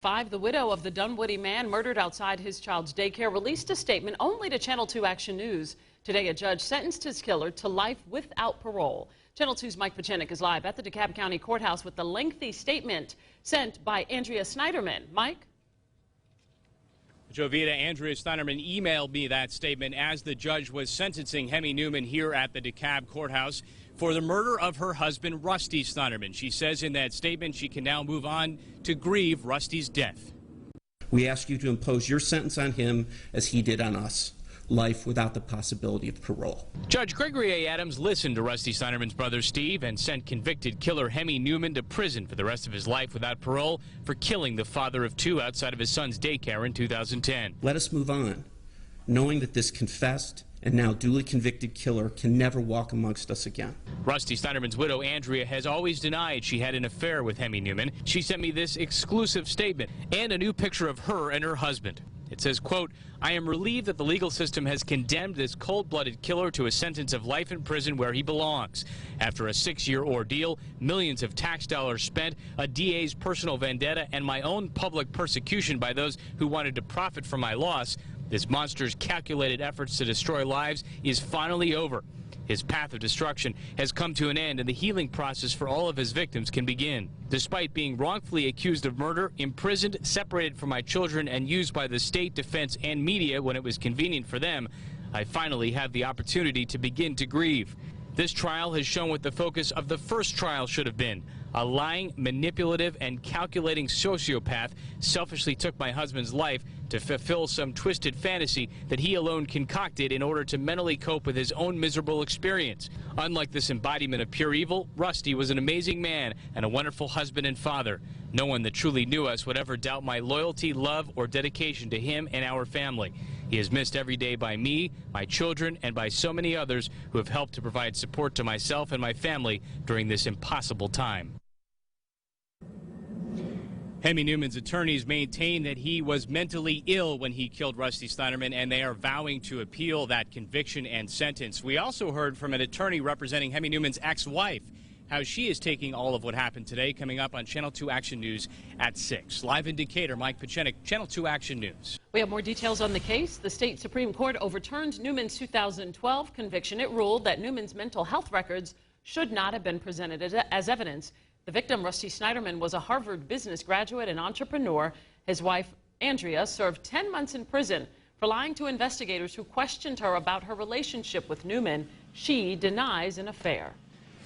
The widow of the Dunwoody man murdered outside his child's daycare released a statement only to Channel 2 Action News. Today, a judge sentenced his killer to life without parole. Channel 2's Mike Pachenik is live at the DeKalb County Courthouse with the lengthy statement sent by Andrea Sneiderman. Mike? Jovita, Andrea Sneiderman emailed me that statement as the judge was sentencing Hemy Neuman here at the DeKalb Courthouse for the murder of her husband, Rusty Sneiderman. She says in that statement she can now move on to grieve Rusty's death. We ask you to impose your sentence on him as he did on us. Life without the possibility of parole. Judge Gregory A. Adams listened to Rusty Sneiderman's brother Steve and sent convicted killer Hemy Neuman to prison for the rest of his life without parole for killing the father of two outside of his son's daycare in 2010. Let us move on, knowing that this confessed and now duly convicted killer can never walk amongst us again. Rusty Sneiderman's widow, Andrea, has always denied she had an affair with Hemy Neuman. She sent me this exclusive statement and a new picture of her and her husband. It says, quote, "I am relieved that the legal system has condemned this cold-blooded killer to a sentence of life in prison where he belongs. After a 6-year ordeal, millions of tax dollars spent, a DA's personal vendetta, and my own public persecution by those who wanted to profit from my loss, this monster's calculated efforts to destroy lives is finally over. His path of destruction has come to an end, and the healing process for all of his victims can begin. Despite being wrongfully accused of murder, imprisoned, separated from my children, and used by the state, defense, and media when it was convenient for them, I finally have the opportunity to begin to grieve. This trial has shown what the focus of the first trial should have been. A lying, manipulative, and calculating sociopath selfishly took my husband's life to fulfill some twisted fantasy that he alone concocted in order to mentally cope with his own miserable experience. Unlike this embodiment of pure evil, Rusty was an amazing man and a wonderful husband and father. No one that truly knew us would ever doubt my loyalty, love, or dedication to him and our family. He is missed every day by me, my children, and by so many others who have helped to provide support to myself and my family during this impossible time." Hemy Neuman's attorneys maintain that he was mentally ill when he killed Rusty Sneiderman, and they are vowing to appeal that conviction and sentence. We also heard from an attorney representing Hemy Neuman's ex-wife, how she is taking all of what happened today, coming up on Channel 2 Action News at 6. Live in Decatur, Mike Pachenik, Channel 2 Action News. We have more details on the case. The state Supreme Court overturned Neuman's 2012 conviction. It ruled that Neuman's mental health records should not have been presented as evidence. The victim, Rusty Sneiderman, was a Harvard business graduate and entrepreneur. His wife, Andrea, served 10 months in prison for lying to investigators who questioned her about her relationship with Neuman. She denies an affair.